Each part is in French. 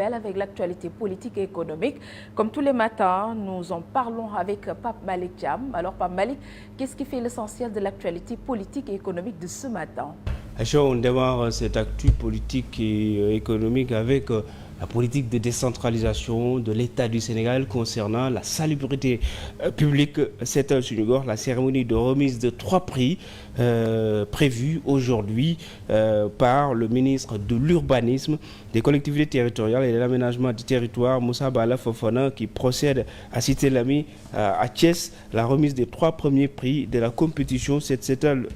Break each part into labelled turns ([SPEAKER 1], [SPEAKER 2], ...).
[SPEAKER 1] rappel avec l'actualité politique et économique. Comme tous les matins, nous en parlons avec Pape Malick Thiam. Alors Pape Malick, qu'est-ce qui fait l'essentiel de l'actualité politique et économique de ce matin?
[SPEAKER 2] On démarre cette actu politique et économique avec la politique de décentralisation de l'État du Sénégal concernant la salubrité publique. C'est la cérémonie de remise de 3 prix prévue aujourd'hui par le ministre de l'Urbanisme, des collectivités territoriales et de l'aménagement du territoire, Moussa Bala Fofana, qui procède à Cité Lamy à Thiès, la remise des 3 premiers prix de la compétition Setal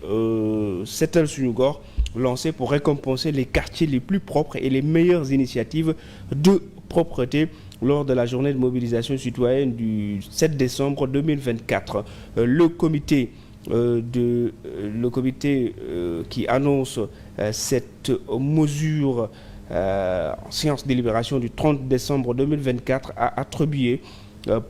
[SPEAKER 2] Sunugor, lancé pour récompenser les quartiers les plus propres et les meilleures initiatives de propreté lors de la journée de mobilisation citoyenne du 7 décembre 2024. Le comité qui annonce cette mesure en séance de délibération du 30 décembre 2024 a attribué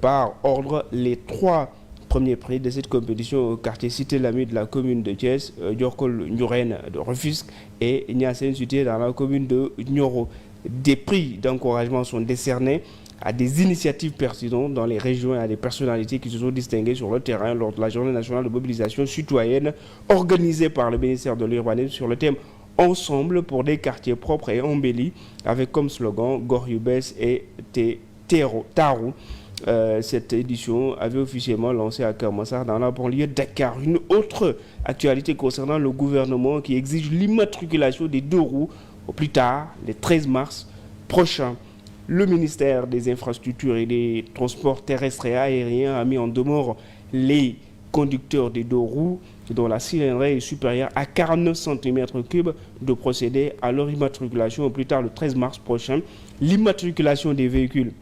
[SPEAKER 2] par ordre les 3 premier prix de cette compétition au quartier Cité Lamy de la commune de Thiès, Diorkol Nyoren de Rufisque et Niasen Cité dans la commune de Nioro. Des prix d'encouragement sont décernés à des initiatives pertinentes dans les régions et à des personnalités qui se sont distinguées sur le terrain lors de la journée nationale de mobilisation citoyenne organisée par le ministère de l'Urbanisme sur le thème Ensemble pour des quartiers propres et embellis, avec comme slogan Goryubes et Taru. Cette édition avait officiellement lancé à Kermassar dans la banlieue de Dakar. Une autre actualité concernant le gouvernement qui exige l'immatriculation des 2 roues au plus tard, le 13 mars prochain. Le ministère des Infrastructures et des Transports terrestres et aériens a mis en demeure les conducteurs des 2 roues dont la cylindrée est supérieure à 49 cm3 de procéder à leur immatriculation au plus tard le 13 mars prochain. L'immatriculation des véhicules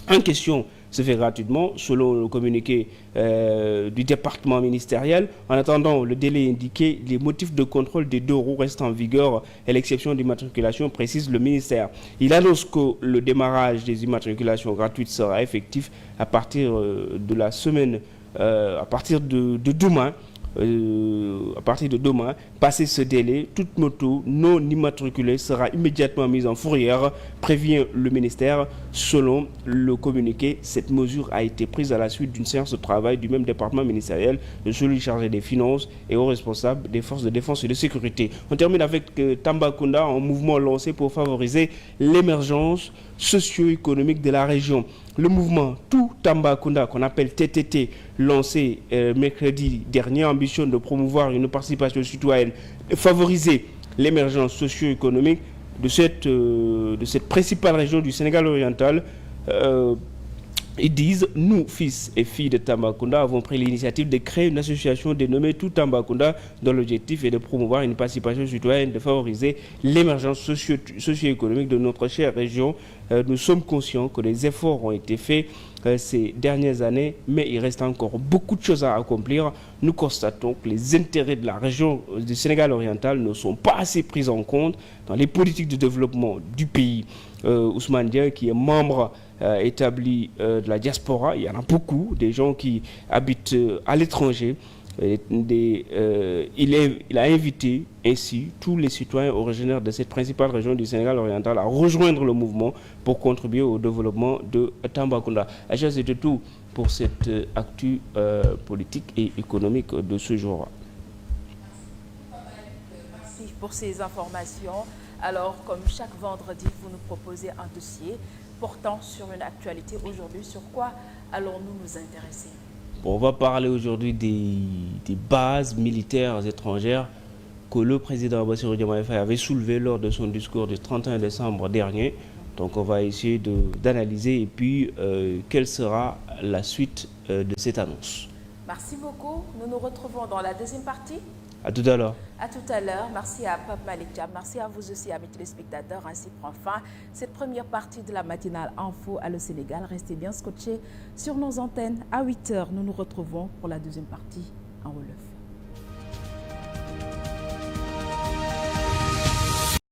[SPEAKER 2] en question se fait gratuitement selon le communiqué du département ministériel. En attendant le délai indiqué, les motifs de contrôle des 2 roues restent en vigueur et l'exception d'immatriculation, précise le ministère. Il annonce que le démarrage des immatriculations gratuites sera effectif à partir de la semaine, à partir de demain. Passé ce délai, toute moto non immatriculée sera immédiatement mise en fourrière, prévient le ministère. Selon le communiqué, cette mesure a été prise à la suite d'une séance de travail du même département ministériel, de celui chargé des finances et aux responsables des forces de défense et de sécurité. On termine avec Tambacounda, un mouvement lancé pour favoriser l'émergence socio-économique de la région. Le mouvement Tout Tambacounda, qu'on appelle TTT, lancé mercredi dernier, ambitionne de promouvoir une participation citoyenne, de favoriser l'émergence socio-économique de cette principale région du Sénégal oriental. Ils disent, nous, fils et filles de Tambacounda, avons pris l'initiative de créer une association dénommée Tout Tambacounda, dont l'objectif est de promouvoir une participation citoyenne, de favoriser l'émergence socio-économique de notre chère région. Nous sommes conscients que des efforts ont été faits ces dernières années, mais il reste encore beaucoup de choses à accomplir. Nous constatons que les intérêts de la région du Sénégal oriental ne sont pas assez pris en compte dans les politiques de développement du pays. Ousmane Dia, qui est membre établi de la diaspora, il y en a beaucoup, des gens qui habitent à l'étranger. Il a invité ainsi tous les citoyens originaires de cette principale région du Sénégal oriental à rejoindre le mouvement pour contribuer au développement de Tambacounda. C'était tout pour cette actu politique et économique de ce jour.
[SPEAKER 1] Merci pour ces informations. Alors, comme chaque vendredi, vous nous proposez un dossier portant sur une actualité. Aujourd'hui, sur quoi allons-nous nous intéresser?
[SPEAKER 2] On va parler aujourd'hui des bases militaires étrangères que le président Bassirou Diomaye Faye avait soulevées lors de son discours du 31 décembre dernier. Donc on va essayer d'analyser et puis quelle sera la suite de cette annonce.
[SPEAKER 1] Merci beaucoup. Nous nous retrouvons dans la deuxième partie.
[SPEAKER 2] À tout à l'heure.
[SPEAKER 1] À tout à l'heure. Merci à Pape Malick Thiam. Merci à vous aussi, amis téléspectateurs. Ainsi prend fin cette première partie de la matinale Info à le Sénégal. Restez bien scotchés sur nos antennes. À 8 h, nous nous retrouvons pour la deuxième partie en Wolof.